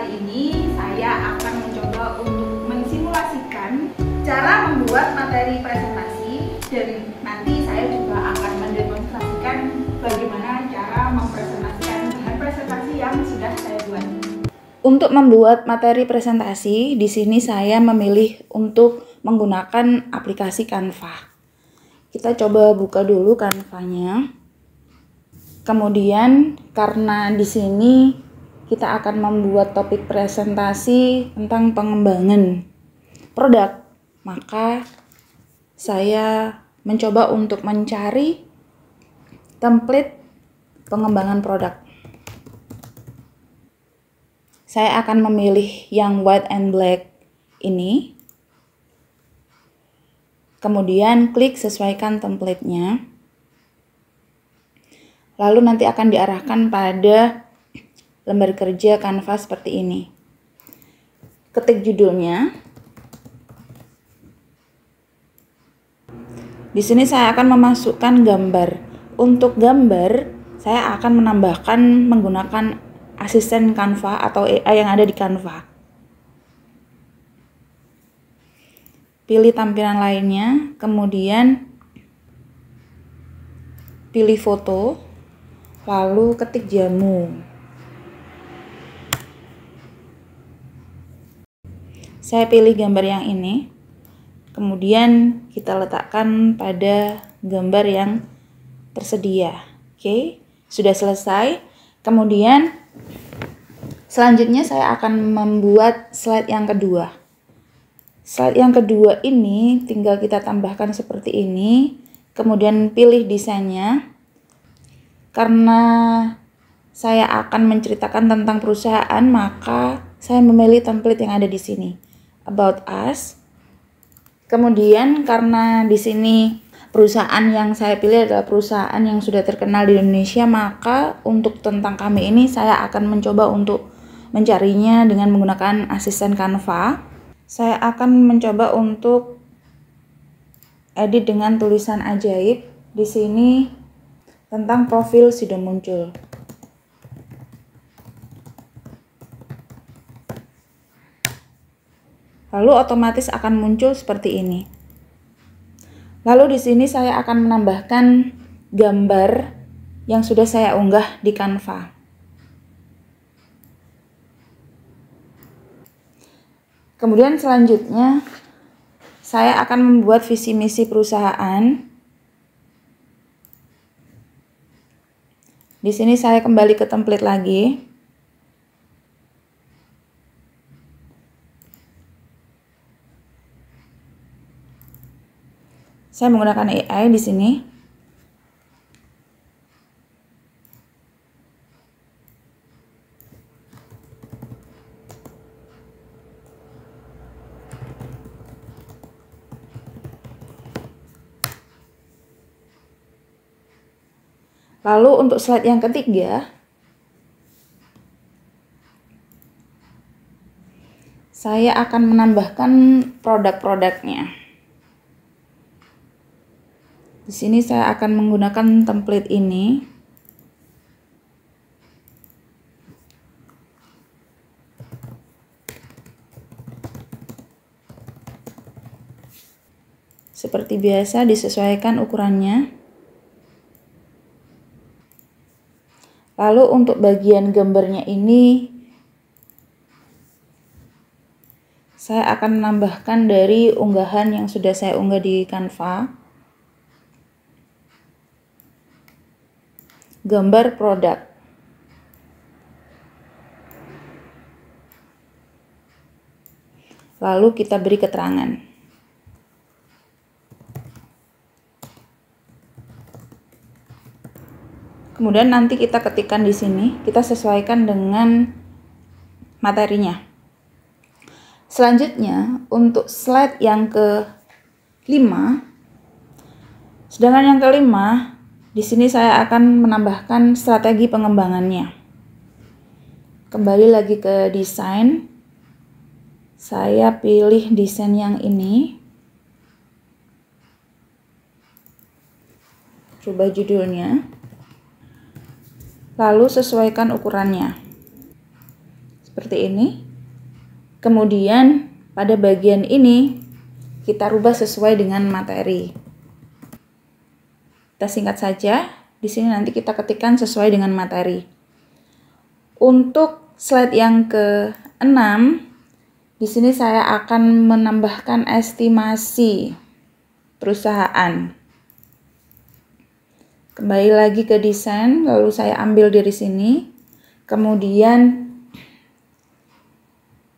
kali ini saya akan mencoba untuk mensimulasikan cara membuat materi presentasi, dan nanti saya juga akan mendemonstrasikan bagaimana cara mempresentasikan bahan presentasi yang sudah saya buat. Untuk membuat materi presentasi, di sini saya memilih untuk menggunakan aplikasi Canva. Kita coba buka dulu Canva-nya. Kemudian karena di sini kita akan membuat topik presentasi tentang pengembangan produk, maka saya mencoba untuk mencari template pengembangan produk. Saya akan memilih yang white and black ini. Kemudian klik sesuaikan template-nya. Lalu nanti akan diarahkan pada lembar kerja Canva seperti ini. Ketik judulnya. Di sini saya akan memasukkan gambar. Untuk gambar, saya akan menambahkan menggunakan asisten Canva atau AI yang ada di Canva. Pilih tampilan lainnya, kemudian pilih foto, lalu ketik jamu. Saya pilih gambar yang ini, kemudian kita letakkan pada gambar yang tersedia. Oke, sudah selesai. Kemudian selanjutnya saya akan membuat slide yang kedua. Slide yang kedua ini tinggal kita tambahkan seperti ini, kemudian pilih desainnya. Karena saya akan menceritakan tentang perusahaan, maka saya memilih template yang ada di sini. About Us. Kemudian karena di sini perusahaan yang saya pilih adalah perusahaan yang sudah terkenal di Indonesia, maka untuk tentang kami ini saya akan mencoba untuk mencarinya dengan menggunakan asisten Canva. Saya akan mencoba untuk edit dengan tulisan ajaib. Di sini tentang profil sudah muncul. Lalu otomatis akan muncul seperti ini. Lalu di sini saya akan menambahkan gambar yang sudah saya unggah di Canva. Kemudian selanjutnya saya akan membuat visi misi perusahaan. Di sini saya kembali ke template lagi. Saya menggunakan AI di sini. Lalu untuk slide yang ketiga, saya akan menambahkan produk-produknya. Di sini saya akan menggunakan template ini. Seperti biasa disesuaikan ukurannya. Lalu untuk bagian gambarnya ini saya akan menambahkan dari unggahan yang sudah saya unggah di Canva. Gambar produk. Lalu kita beri keterangan. Kemudian nanti kita ketikkan di sini, kita sesuaikan dengan materinya. Selanjutnya untuk slide yang ke-5, sedangkan yang ke-5 di sini saya akan menambahkan strategi pengembangannya. Kembali lagi ke desain. Saya pilih desain yang ini. Coba judulnya. Lalu sesuaikan ukurannya. seperti ini. Kemudian pada bagian ini kita rubah sesuai dengan materi. Kita singkat saja, di sini nanti kita ketikkan sesuai dengan materi. Untuk slide yang ke-6, di sini saya akan menambahkan estimasi perusahaan. Kembali lagi ke desain, lalu saya ambil dari sini. Kemudian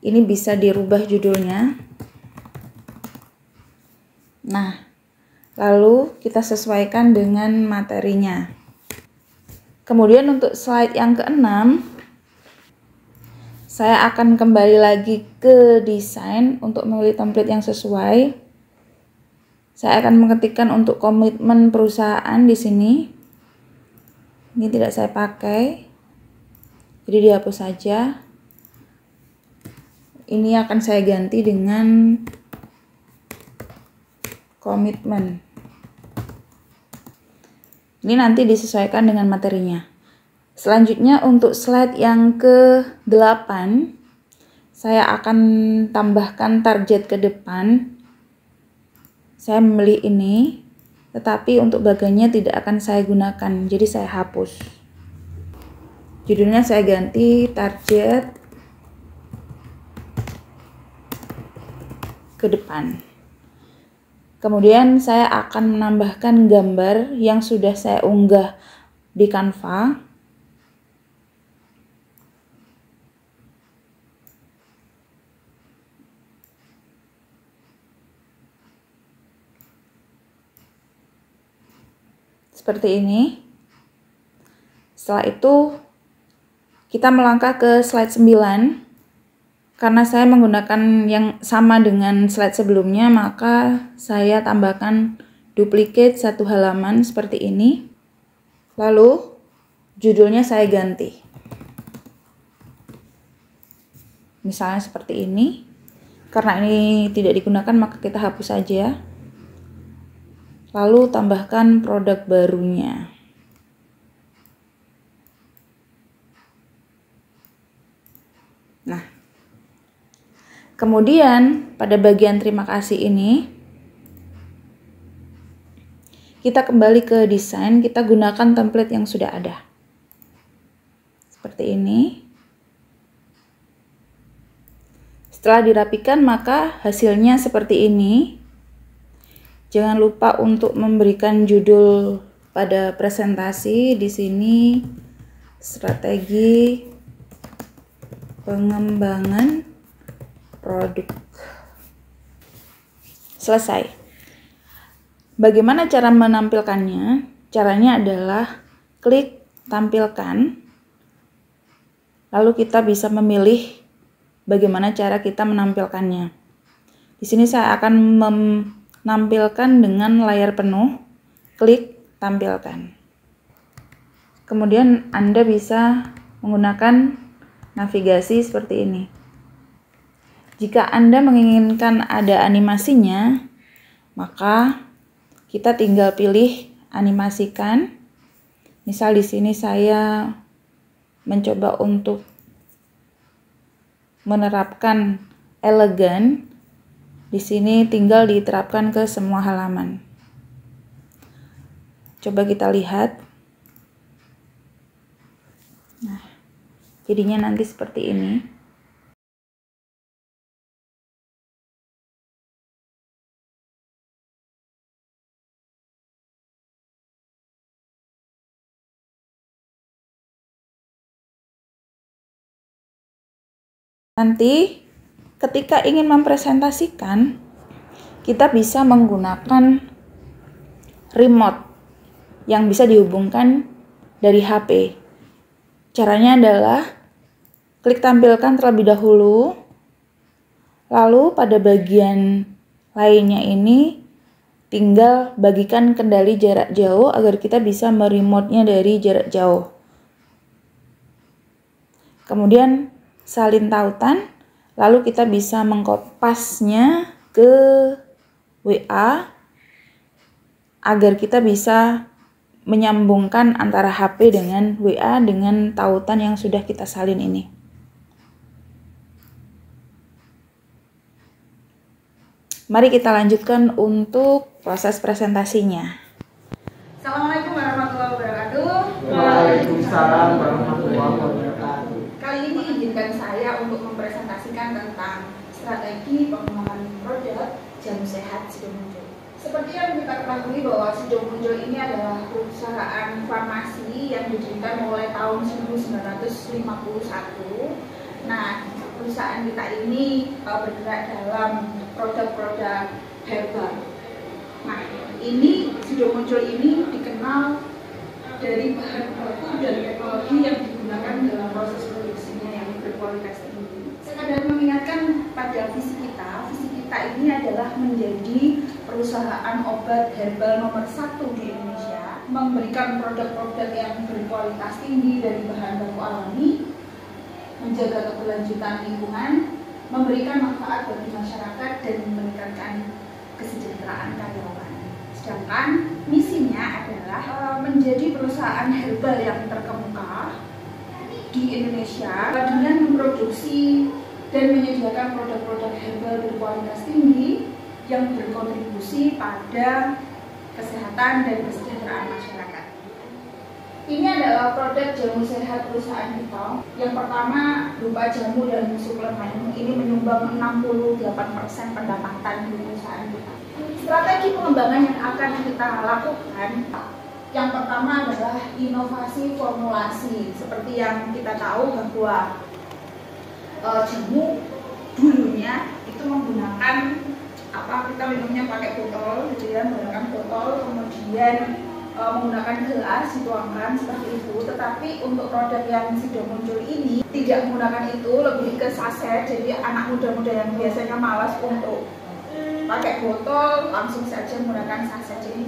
ini bisa dirubah judulnya. Nah, lalu kita sesuaikan dengan materinya. Kemudian untuk slide yang ke-6, saya akan kembali lagi ke desain untuk memilih template yang sesuai. Saya akan mengetikkan untuk komitmen perusahaan di sini. Ini tidak saya pakai, jadi dihapus saja. Ini akan saya ganti dengan komitmen. Ini nanti disesuaikan dengan materinya. Selanjutnya untuk slide yang ke-8, saya akan tambahkan target ke depan. Saya memilih ini, tetapi untuk bagiannya tidak akan saya gunakan, jadi saya hapus. Judulnya saya ganti target ke depan. Kemudian saya akan menambahkan gambar yang sudah saya unggah di Canva. Seperti ini. Setelah itu kita melangkah ke slide 9. Karena saya menggunakan yang sama dengan slide sebelumnya, maka saya tambahkan duplicate satu halaman seperti ini. Lalu judulnya saya ganti. Misalnya seperti ini. Karena ini tidak digunakan, maka kita hapus saja. Lalu tambahkan produk barunya. Nah, kemudian pada bagian terima kasih ini, kita kembali ke desain, kita gunakan template yang sudah ada. Seperti ini. Setelah dirapikan, maka hasilnya seperti ini. Jangan lupa untuk memberikan judul pada presentasi. Di sini strategi pengembangan produk. Selesai. Bagaimana cara menampilkannya? Caranya adalah klik tampilkan. Lalu kita bisa memilih bagaimana cara kita menampilkannya. Di sini saya akan menampilkan dengan layar penuh. Klik tampilkan. Kemudian Anda bisa menggunakan navigasi seperti ini. Jika Anda menginginkan ada animasinya, maka kita tinggal pilih animasikan. Misal di sini saya mencoba untuk menerapkan elegan. Di sini tinggal diterapkan ke semua halaman. Coba kita lihat. Nah, jadinya nanti seperti ini. Nanti ketika ingin mempresentasikan, kita bisa menggunakan remote yang bisa dihubungkan dari HP. Caranya adalah klik tampilkan terlebih dahulu, lalu pada bagian lainnya ini tinggal bagikan kendali jarak jauh agar kita bisa meremote-nya dari jarak jauh. Kemudian salin tautan, lalu kita bisa mengkopasnya ke WA agar kita bisa menyambungkan antara HP dengan WA dengan tautan yang sudah kita salin ini. Mari kita lanjutkan untuk proses presentasinya. Assalamualaikum warahmatullahi wabarakatuh. Waalaikumsalam warahmatullahi wabarakatuh. Kali ini izinkan saya untuk mempresentasikan tentang strategi pengembangan produk jamu sehat Sidomuncul. Seperti yang kita ketahui bahwa Sidomuncul ini adalah perusahaan farmasi yang didirikan mulai tahun 1951. Nah, perusahaan kita ini bergerak dalam produk-produk herbal. Nah, ini Sidomuncul ini dikenal dari bahan baku dan teknologi yang digunakan dalam proses produksinya yang berkualitas tinggi. Sekadar mengingatkan pada visi kita ini adalah menjadi perusahaan obat herbal nomor 1 di Indonesia, memberikan produk-produk yang berkualitas tinggi dari bahan baku alami, menjaga keberlanjutan lingkungan, memberikan manfaat bagi masyarakat dan meningkatkan kesejahteraan karyawan. Sedangkan misinya adalah menjadi perusahaan herbal yang terkemuka di Indonesia dengan memproduksi dan menyediakan produk-produk herbal berkualitas tinggi yang berkontribusi pada kesehatan dan kesejahteraan masyarakat. Ini adalah produk jamu sehat perusahaan kita. Yang pertama berupa jamu dan suplemen. Ini menyumbang 68% pendapatan di perusahaan kita. Strategi pengembangan yang akan kita lakukan, yang pertama adalah inovasi formulasi. Seperti yang kita tahu bahwa jamu dulunya itu menggunakan kita minumnya pakai botol, gitu ya, menggunakan botol, kemudian menggunakan gelas dituangkan seperti itu. Tetapi untuk produk yang Sidomuncul ini tidak menggunakan itu, lebih ke saset. Jadi anak muda-muda yang biasanya malas untuk pakai botol langsung saja menggunakan saset. Jadi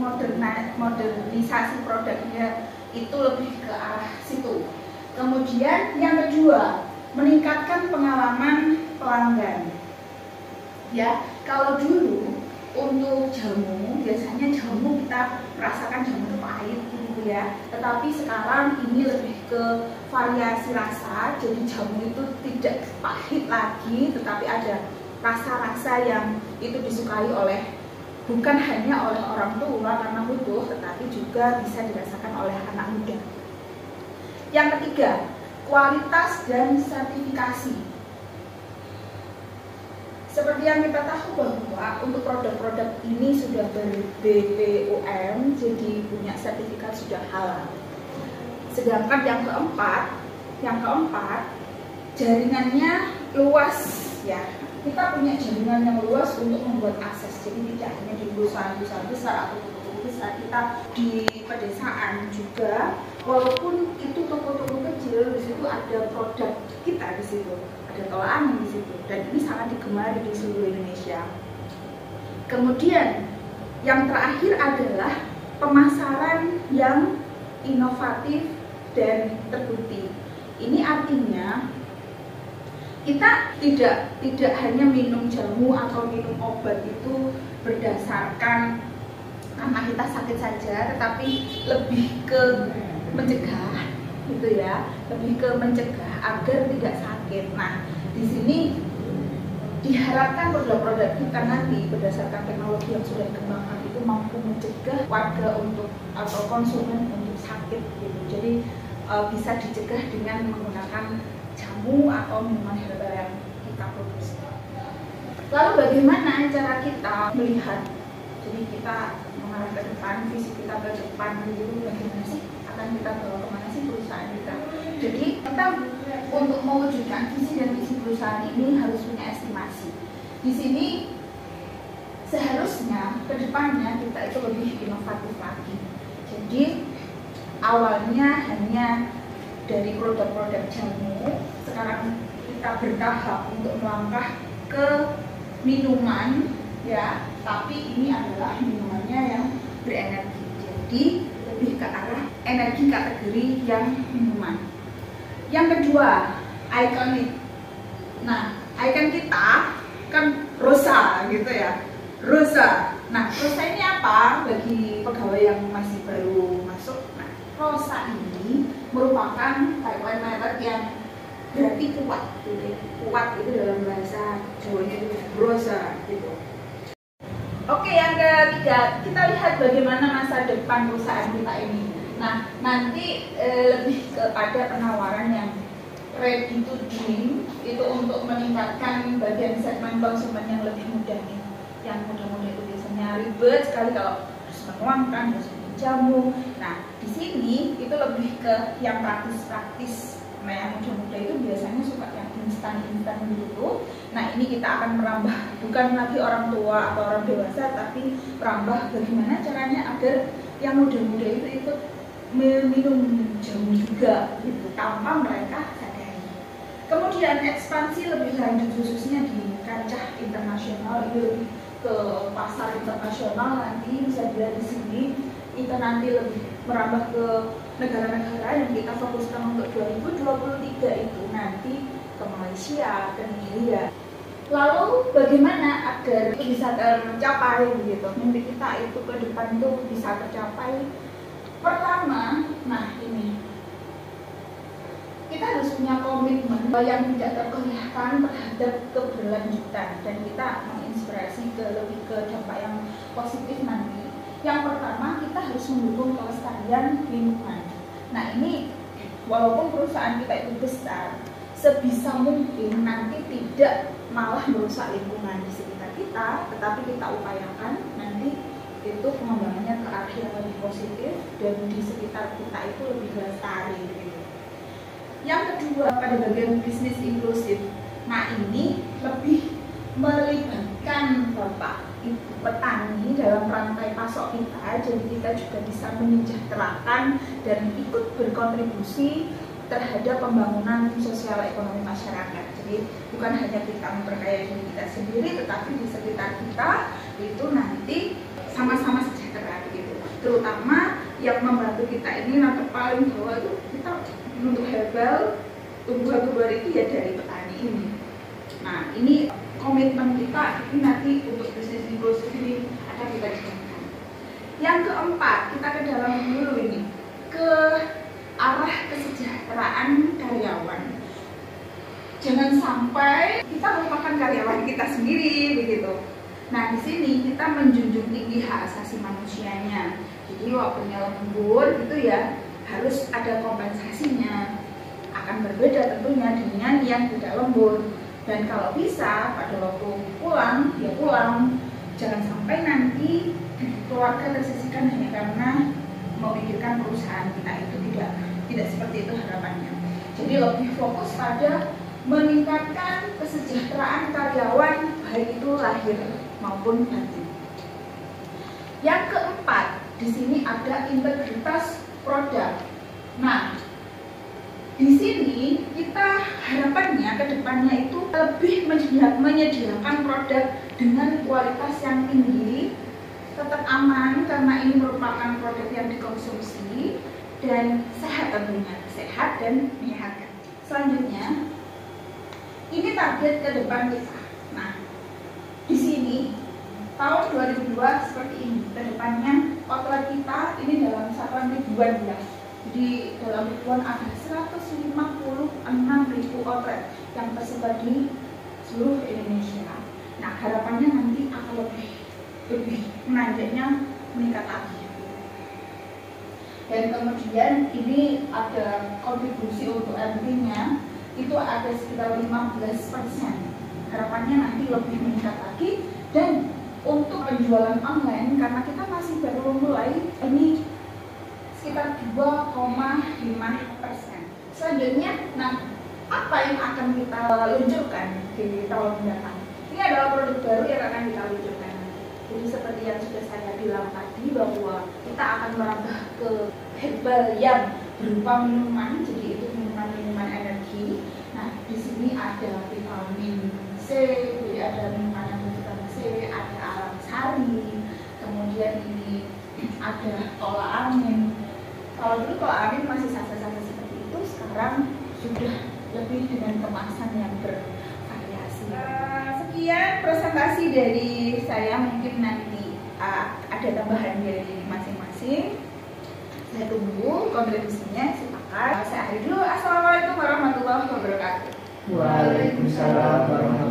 modernisasi produknya itu lebih ke arah situ. Kemudian yang kedua, meningkatkan pengalaman pelanggan. Ya, kalau dulu untuk jamu, biasanya jamu kita merasakan jamu itu pahit gitu ya. Tetapi sekarang ini lebih ke variasi rasa. Jadi jamu itu tidak pahit lagi, tetapi ada rasa-rasa yang itu disukai oleh bukan hanya oleh orang tua karena butuh, tetapi juga bisa dirasakan oleh anak muda. Yang ketiga, kualitas dan sertifikasi. Seperti yang kita tahu bahwa untuk produk-produk ini sudah ber-BPOM, jadi punya sertifikat sudah halal. Sedangkan yang keempat, jaringannya luas ya. Kita punya jaringan yang luas untuk membuat akses. Jadi tidak hanya di perusahaan-perusahaan besar atau toko-toko besar, kita di pedesaan juga. Walaupun itu toko-toko kecil, di situ ada produk kita di situ, ada tolak angin di situ, dan ini sangat digemari di seluruh Indonesia. Kemudian yang terakhir adalah pemasaran yang inovatif dan terbukti. Ini artinya kita tidak hanya minum jamu atau minum obat itu berdasarkan karena kita sakit saja, tetapi lebih ke mencegah, gitu ya, lebih ke mencegah agar tidak sakit. Nah, di sini diharapkan produk-produk kita nanti berdasarkan teknologi yang sudah dikembangkan itu mampu mencegah warga atau konsumen untuk sakit, gitu. Jadi bisa dicegah dengan menggunakan jamu atau minuman herbal yang kita produksi. Lalu bagaimana cara kita melihat? Jadi kita mengarah ke depan, visi kita ke depan dulu, bagaimana sih akan kita bawa kemana sih perusahaan kita. Jadi kita untuk mewujudkan visi dan misi perusahaan ini harus punya estimasi. Di sini seharusnya ke depannya kita itu lebih inovatif lagi. Jadi awalnya hanya dari produk-produk jamu, sekarang kita bertahap untuk melangkah ke minuman ya, tapi ini adalah minumannya yang berenergi. Jadi lebih ke arah energi kategori yang minuman. Yang kedua, ikonik. Nah, ikon kita kan Rosa gitu ya. Rosa. Nah, Rosa ini apa bagi pegawai yang masih baru masuk? Nah, Rosa ini merupakan tagline merek yang berarti kuat gitu. Kuat itu dalam bahasa Jawa itu Rosa gitu. Oke, yang ketiga, kita lihat bagaimana masa depan perusahaan kita ini. Nah, nanti lebih kepada penawaran yang ready to drink, itu untuk meningkatkan bagian segmen konsumen yang lebih mudah nih. Yang muda-muda itu biasanya ribet sekali kalau harus menuangkan, harus bikin jamu. Nah, di sini itu lebih ke yang praktis-praktis. Nah, yang muda-muda itu biasanya suka yang instan-instan dulu. Nah, ini kita akan merambah, bukan lagi orang tua atau orang dewasa, tapi merambah bagaimana caranya agar yang muda-muda itu ikut minum jamu juga, gitu, tanpa mereka sadari. Kemudian ekspansi lebih lanjut khususnya di kancah internasional, itu ke pasar internasional. Nanti bisa dilihat di sini, kita nanti lebih merambah ke negara-negara yang kita fokuskan untuk 2023 itu nanti ke Malaysia, ke Nigeria. Lalu bagaimana agar itu bisa tercapai begitu? Mimpi kita itu ke depan itu bisa tercapai. Pertama, nah ini kita harus punya komitmen yang tidak terkelihatan terhadap keberlanjutan, dan kita menginspirasi lebih ke dampak yang positif nanti. Yang pertama, kita harus mendukung kelestarian lingkungan. Nah, ini walaupun perusahaan kita itu besar, sebisa mungkin nanti tidak malah merusak lingkungan di sekitar kita, tetapi kita upayakan nanti itu pengembangannya ke arah yang lebih positif dan di sekitar kita itu lebih lestari gitu. Yang kedua, pada bagian bisnis inklusif. Nah, ini lebih melibatkan Bapak Ibu petani dalam rantai pasok kita, jadi kita juga bisa menyejahterakan dan ikut berkontribusi terhadap pembangunan sosial ekonomi masyarakat. Jadi bukan hanya kita memperkaya diri kita sendiri, tetapi di sekitar kita itu nanti sama-sama sejahtera gitu. Terutama yang membantu kita ini nanti paling bawah itu kita untuk herbal, tumbuhan-tumbuhan itu ya dari petani ini. Nah, ini komitmen kita ini nanti untuk bisnis inklusif ini akan kita jalankan. Yang keempat, kita ke dalam dulu ini, ke arah kesejahteraan karyawan. Jangan sampai kita melupakan karyawan kita sendiri begitu. Nah, di sini kita menjunjung tinggi hak asasi manusianya. Jadi waktunya lembur gitu ya, harus ada kompensasinya. Akan berbeda tentunya dengan yang tidak lembur. Dan kalau bisa pada waktu pulang, dia pulang. Jangan sampai nanti keluarga tersisihkan hanya karena memikirkan perusahaan kita itu tidak seperti itu harapannya. Jadi lebih fokus pada meningkatkan kesejahteraan karyawan, baik itu lahir maupun batin. Yang keempat, di sini ada integritas produk. Nah, di sini kita harapannya ke depannya itu lebih menyediakan produk dengan kualitas yang tinggi, tetap aman karena ini merupakan produk yang dikonsumsi, dan sehat tentunya, sehat dan menyehatkan. Selanjutnya, ini target ke depan kita. Nah, di sini tahun 2002 seperti ini. Ke depannya outlet kita ini dalam satuan ribuan ya. Jadi dalam ribuan ada 156.000 outlet yang tersebar di seluruh Indonesia. Nah, harapannya nanti akan lebih menanjaknya meningkat lagi. Dan kemudian ini ada kontribusi untuk RT-nya itu ada sekitar 15%. Harapannya nanti lebih meningkat lagi. Dan untuk penjualan online, karena kita masih baru mulai, ini sekitar 2,5%. Selanjutnya, nah apa yang akan kita luncurkan di tahun mendatang? Ini adalah produk baru yang akan kita luncurkan. Jadi seperti yang sudah saya bilang tadi, bahwa kita akan merambah ke herbal yang berupa minuman, jadi itu minuman energi. Nah, di sini ada vitamin C, jadi ada minuman yang vitamin C, ada alam sari, kemudian ini ada tolak angin. Kalau dulu tolak angin masih sasa-sasa seperti itu, sekarang sudah lebih dengan kemasan yang bervariasi. Sekian presentasi dari saya, mungkin nanti ada tambahan dari masing-masing. Saya tunggu kontribusinya, silakan. Saya akhiri dulu. Assalamualaikum warahmatullahi wabarakatuh. Waalaikumsalam warahmatullahi wabarakatuh.